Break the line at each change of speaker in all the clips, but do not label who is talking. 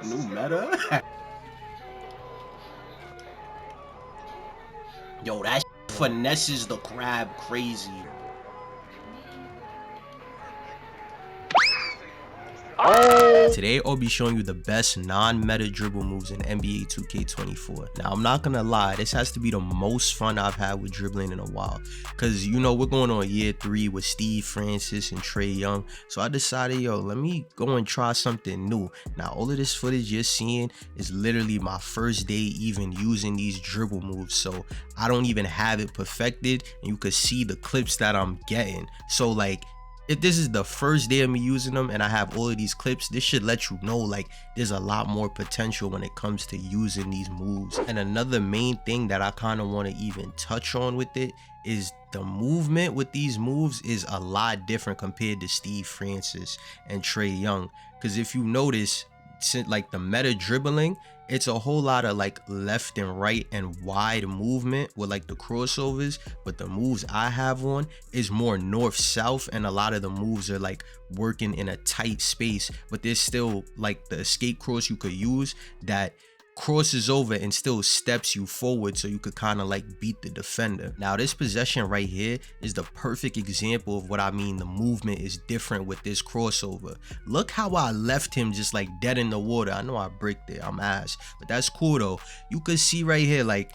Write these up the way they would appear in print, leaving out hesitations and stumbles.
New meta. Yo, that finesses the crab crazy. Today I'll be showing you the best non-meta dribble moves in NBA 2K24. Now I'm not gonna lie, this has to be the most fun I've had with dribbling in a while, because you know we're going on year 3 with Steve Francis and Trae Young, so I decided, yo, let me go and try something new. Now all of this footage you're seeing is literally my first day even using these dribble moves, so I don't even have it perfected, and you could see the clips that I'm getting. So like, if this is the first day of me using them and I have all of these clips, this should let you know like there's a lot more potential when it comes to using these moves. And another main thing that I kind of want to even touch on with it is the movement with these moves is a lot different compared to Steve Francis and Trae Young. Because if you notice, since like the meta dribbling, it's a whole lot of like left and right and wide movement with like the crossovers, but the moves I have on is more north south, and a lot of the moves are like working in a tight space, but there's still like the escape cross you could use that crosses over and still steps you forward, so you could kind of like beat the defender. Now this possession right here is the perfect example of what I mean. The movement is different with this crossover. Look how I left him just like dead in the water. I know I bricked it, I'm ass, but that's cool though. You could see right here, like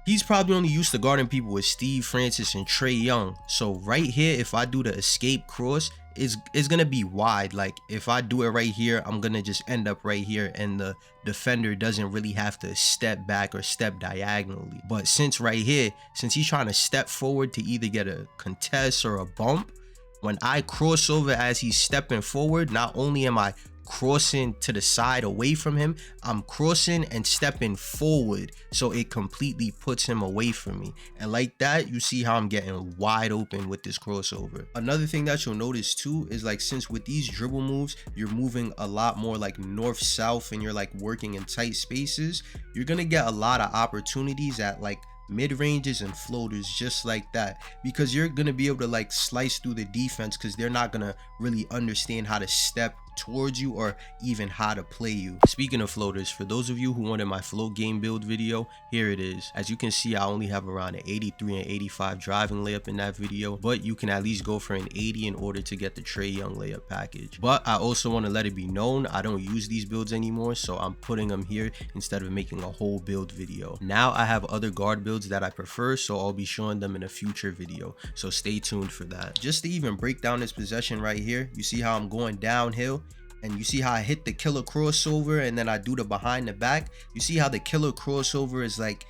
he's probably only used to guarding people with Steve Francis and Trae Young. So right here, if I do the escape cross, it's gonna be wide. Like if I do it right here, I'm gonna just end up right here, and the defender doesn't really have to step back or step diagonally. But since right here, since he's trying to step forward to either get a contest or a bump, when I cross over as he's stepping forward, not only am I crossing to the side away from him, I'm crossing and stepping forward, so it completely puts him away from me. And like that, you see how I'm getting wide open with this crossover. Another thing that you'll notice too is like, since with these dribble moves you're moving a lot more like north south and you're like working in tight spaces, you're gonna get a lot of opportunities at like mid-ranges and floaters just like that, because you're gonna be able to like slice through the defense, because they're not gonna really understand how to step towards you or even how to play you. Speaking of floaters, for those of you who wanted my float game build video, here it is. As you can see, I only have around an 83 and 85 driving layup in that video, but you can at least go for an 80 in order to get the Trae Young layup package. But I also want to let it be known, I don't use these builds anymore, so I'm putting them here instead of making a whole build video. Now I have other guard builds that I prefer, so I'll be showing them in a future video, so stay tuned for that. Just to even break down this possession right here, you see how I'm going downhill, and you see how I hit the killer crossover and then I do the behind the back. You see how the killer crossover is like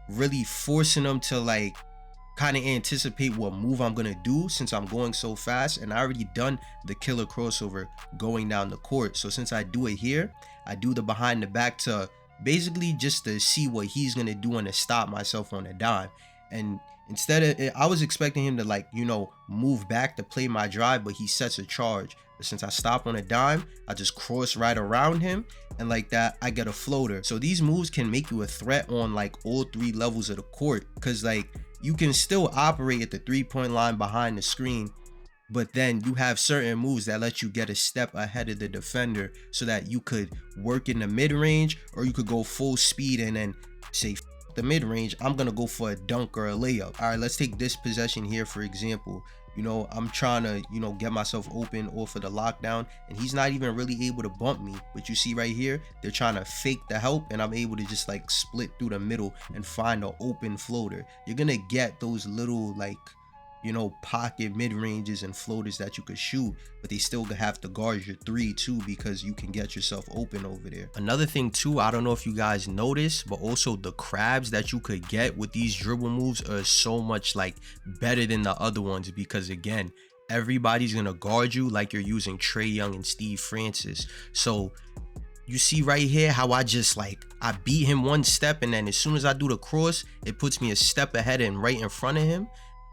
really forcing them to like kind of anticipate what move I'm gonna do, since I'm going so fast, and I already done the killer crossover going down the court. So since I do it here, I do the behind the back to basically just to see what he's gonna do and to stop myself on a dime. And instead of, I was expecting him to like, you know, move back to play my drive, but he sets a charge. But since I stop on a dime, I just cross right around him, and like that I get a floater. So these moves can make you a threat on like all 3 levels of the court, because like you can still operate at the 3-point line behind the screen, but then you have certain moves that let you get a step ahead of the defender, so that you could work in the mid-range, or you could go full speed and then say the mid-range, I'm gonna go for a dunk or a layup. All right, let's take this possession here for example. You know, I'm trying to, you know, get myself open off of the lockdown, and he's not even really able to bump me. But you see right here, they're trying to fake the help, and I'm able to just like split through the middle and find an open floater. You're gonna get those little like, you know, pocket mid-ranges and floaters that you could shoot, but they still have to guard your 3 too, because you can get yourself open over there. Another thing too, I don't know if you guys noticed, but also the crabs that you could get with these dribble moves are so much like better than the other ones, because again, everybody's gonna guard you like you're using Trae Young and Steve Francis. So you see right here how I just like, I beat him one step, and then as soon as I do the cross, it puts me a step ahead and right in front of him.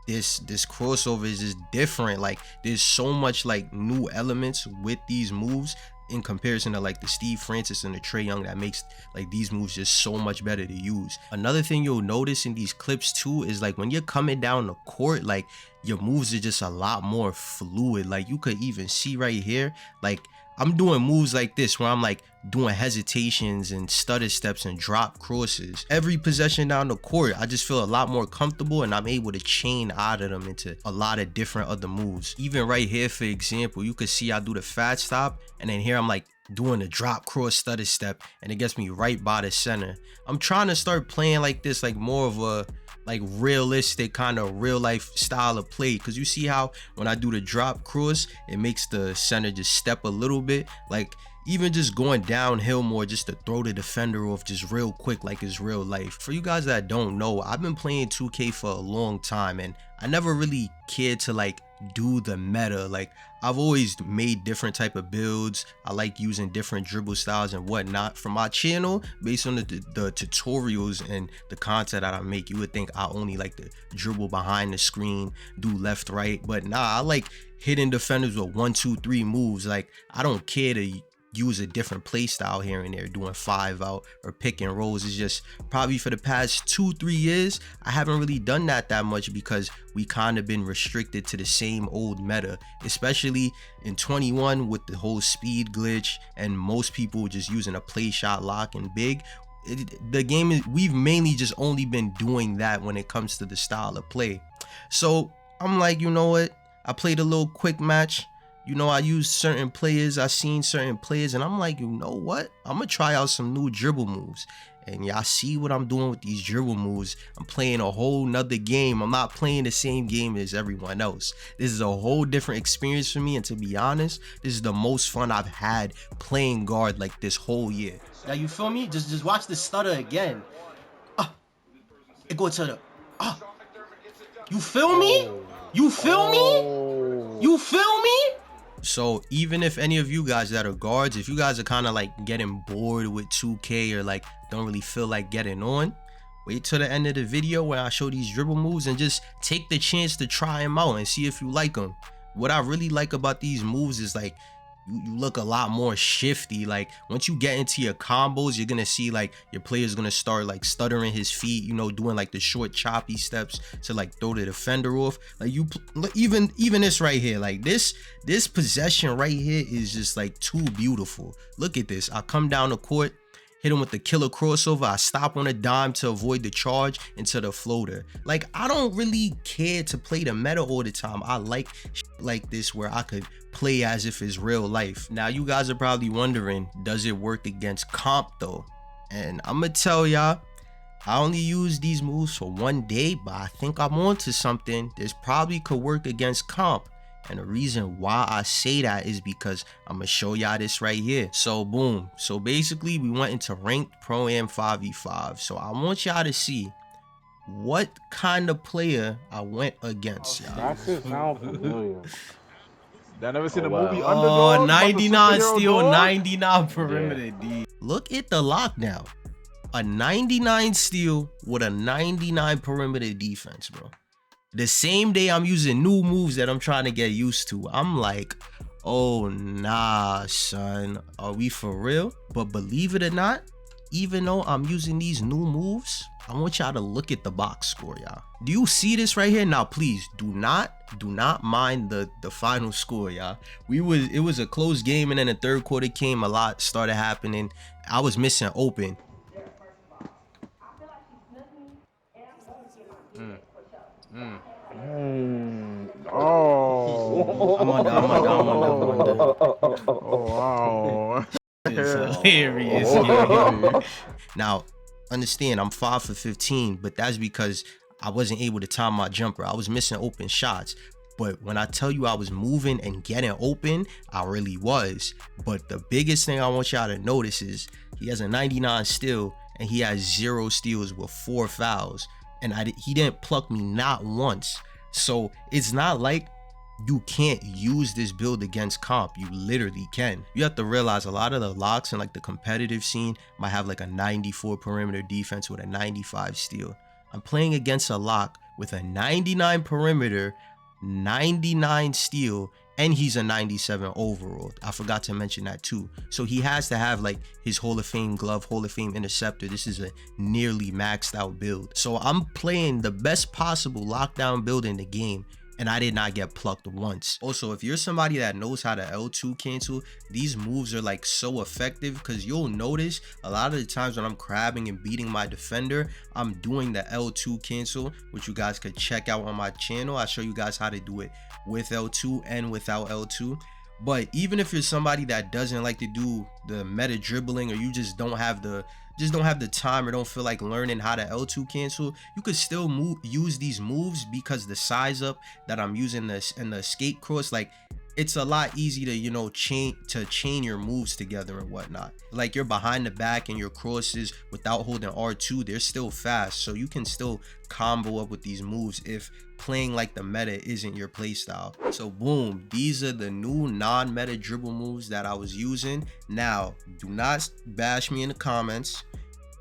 This crossover is just different. Like there's so much like new elements with these moves in comparison to like the Steve Francis and the Trae Young that makes like these moves just so much better to use. Another thing you'll notice in these clips too is like when you're coming down the court, like your moves are just a lot more fluid. Like you could even see right here, like I'm doing moves like this where I'm like doing hesitations and stutter steps and drop crosses. Every possession down the court, I just feel a lot more comfortable and I'm able to chain out of them into a lot of different other moves. Even right here, for example, you could see I do the fat stop and then here I'm like doing the drop cross stutter step and it gets me right by the center. I'm trying to start playing like this, like more of a like realistic kind of real life style of play, because you see how when I do the drop cross it makes the center just step a little bit, like even just going downhill more just to throw the defender off just real quick like it's real life. For you guys that don't know, I've been playing 2K for a long time and I never really cared to like do the meta. Like I've always made different type of builds. I like using different dribble styles and whatnot for my channel based on the tutorials and the content that I make. You would think I only like to dribble behind the screen, do left right, but nah, I like hitting defenders with 1 2 3 moves. Like I don't care to use a different play style here and there, doing 5 out or pick and rolls. It's just probably for the past 2-3 years I haven't really done that much because we kind of been restricted to the same old meta, especially in 21 with the whole speed glitch and most people just using a play shot lock and big. The game is, we've mainly just only been doing that when it comes to the style of play. So I'm like, you know what, I played a little quick match. You know, I used certain players, I seen certain players, and I'm like, you know what? I'm gonna try out some new dribble moves. And y'all see what I'm doing with these dribble moves. I'm playing a whole nother game. I'm not playing the same game as everyone else. This is a whole different experience for me, and to be honest, this is the most fun I've had playing guard like this whole year. Now you feel me? Just watch the stutter again. It go to the you feel me? You feel me? You feel me? So even if any of you guys that are guards, if you guys are kind of like getting bored with 2K or like don't really feel like getting on, wait till the end of the video where I show these dribble moves and just take the chance to try them out and see if you like them. What I really like about these moves is like you look a lot more shifty. Like once you get into your combos, you're gonna see like your player's gonna start like stuttering his feet, you know, doing like the short choppy steps to like throw the defender off. Like you even this right here, like this possession right here is just like too beautiful. Look at this. I come down the court, hit him with the killer crossover, I stop on a dime to avoid the charge into the floater. Like I don't really care to play the meta all the time. I like like this where I could play as if it's real life. Now you guys are probably wondering, does it work against comp though? And I'm gonna tell y'all, I only use these moves for 1 day, but I think I'm onto something. This probably could work against comp. And the reason why I say that is because I'm gonna show y'all this right here. So boom, so basically we went into ranked pro-am 5v5. So I want y'all to see what kind of player I went against, y'all.
That shit sound familiar.
I never seen a movie
Underdog.
Underdog.
99 steal,
dog?
99 perimeter D. Look at the lockdown. A 99 steal with a 99 perimeter defense, bro. The same day I'm using new moves that I'm trying to get used to. I'm like, oh nah, son, are we for real? But believe it or not, even though I'm using these new moves, I want y'all to look at the box score, y'all. Do you see this right here? Now please do not mind the final score, y'all. It was a close game, and then the third quarter came, a lot started happening. I was missing open.
Oh.
I'm under.
Oh wow.
It's hilarious. Now, understand, I'm 5 for 15, but that's because I wasn't able to time my jumper. I was missing open shots. But when I tell you I was moving and getting open, I really was. But the biggest thing I want y'all to notice is he has a 99 steal and he has 0 steals with 4 fouls. And he didn't pluck me not once. So it's not like you can't use this build against comp. You literally can. You have to realize a lot of the locks in like the competitive scene might have like a 94 perimeter defense with a 95 steal. I'm playing against a lock with a 99 perimeter, 99 steal, and he's a 97 overall. I forgot to mention that too. So he has to have like his Hall of Fame glove, Hall of Fame interceptor. This is a nearly maxed out build. So I'm playing the best possible lockdown build in the game, and I did not get plucked once. Also, if you're somebody that knows how to L2 cancel, these moves are like so effective, because you'll notice a lot of the times when I'm crabbing and beating my defender, I'm doing the L2 cancel, which you guys could check out on my channel. I show you guys how to do it with L2 and without L2. But even if you're somebody that doesn't like to do the meta dribbling, or you just don't have the time or don't feel like learning how to L2 cancel, you could still use these moves, because the size up that I'm using this and the escape cross, like it's a lot easy to, you know, chain your moves together and whatnot. Like you're behind the back and your crosses without holding R2, they're still fast, so you can still combo up with these moves if playing like the meta isn't your playstyle. So boom, these are the new non-meta dribble moves that I was using. Now, do not bash me in the comments.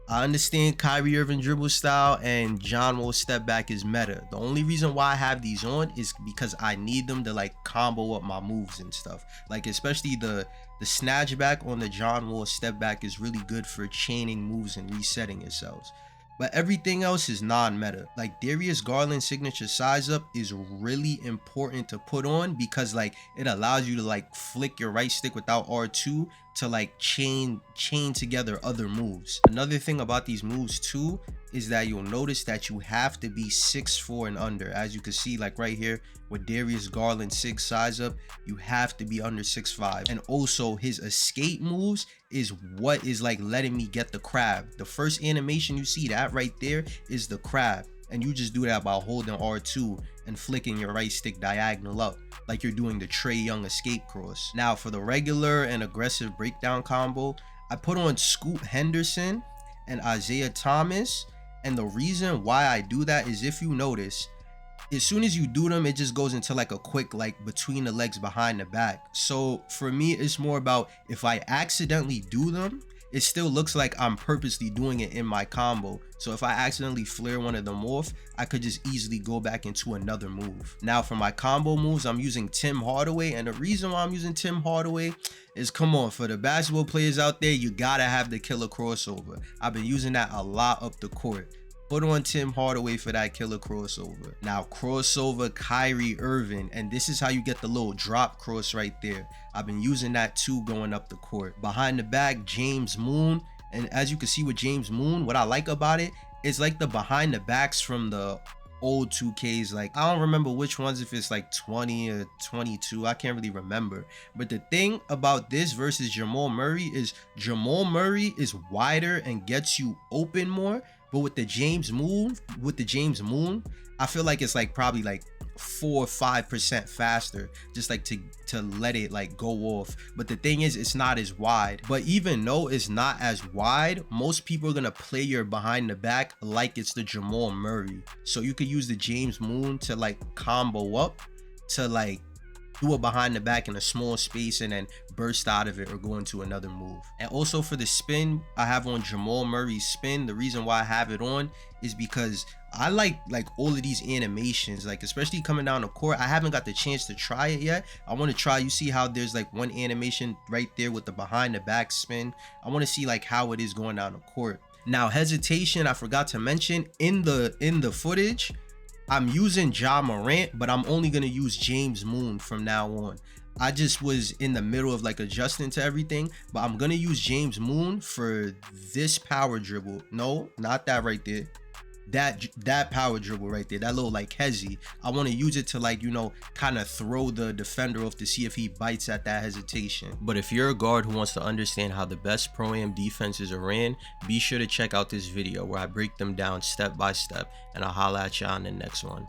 I understand Kyrie Irving dribble style and John Wall step back is meta. The only reason why I have these on is because I need them to like combo up my moves and stuff. Like especially the snatch back on the John Wall step back is really good for chaining moves and resetting yourselves. But everything else is non-meta. Like Darius Garland's signature size up is really important to put on, because like it allows you to like flick your right stick without R2 to like chain together other moves. Another thing about these moves too is that you'll notice that you have to be 6'4" and under. As you can see, like right here with Darius Garland Sigs size up, you have to be under 6'5". And also his escape moves is what is like letting me get the crab. The first animation you see, that right there is the crab, and you just do that by holding R2 and flicking your right stick diagonal up, like you're doing the Trae Young escape cross. Now for the regular and aggressive breakdown combo, I put on Scoot Henderson and Isaiah Thomas. And the reason why I do that is, if you notice, as soon as you do them, it just goes into like a quick like between the legs behind the back. So for me, it's more about if I accidentally do them, it still looks like I'm purposely doing it in my combo. So if I accidentally flare one of them off, I could just easily go back into another move. Now for my combo moves, I'm using Tim Hardaway. And the reason why I'm using Tim Hardaway is, come on, for the basketball players out there, you gotta have the killer crossover. I've been using that a lot up the court. Put on Tim Hardaway for that killer crossover. Now crossover Kyrie Irving, and this is how you get the little drop cross right there. I've been using that too going up the court. Behind the back, James Moon, and as you can see with James Moon, what I like about it is like the behind the backs from the old 2Ks. Like I don't remember which ones, if it's like 20 or 22, I can't really remember. But the thing about this versus Jamal Murray is wider and gets you open more. But with the James Moon, I feel like it's like probably like 4 or 5% faster, just like to let it like go off. But the thing is, it's not as wide. But even though it's not as wide, most people are gonna play your behind the back like it's the Jamal Murray. So you could use the James Moon to like combo up to like do a behind the back in a small space and then burst out of it or go into another move. And also for the spin, I have on Jamal Murray's spin. The reason why I have it on is because I like all of these animations, like especially coming down the court. I haven't got the chance to try it yet. I want to try. You see how there's like one animation right there with the behind the back spin. I want to see like how it is going down the court. Now hesitation, I forgot to mention in the footage, I'm using Ja Morant, but I'm only gonna use James Moon from now on. I just was in the middle of like adjusting to everything, but I'm gonna use James Moon for this power dribble. No, not that right there. That power dribble right there, that little like hezzy. I want to use it to like, you know, kind of throw the defender off to see if he bites at that hesitation. But if you're a guard who wants to understand how the best pro-am defenses are ran, be sure to check out this video where I break them down step by step, and I'll holla at y'all on the next one.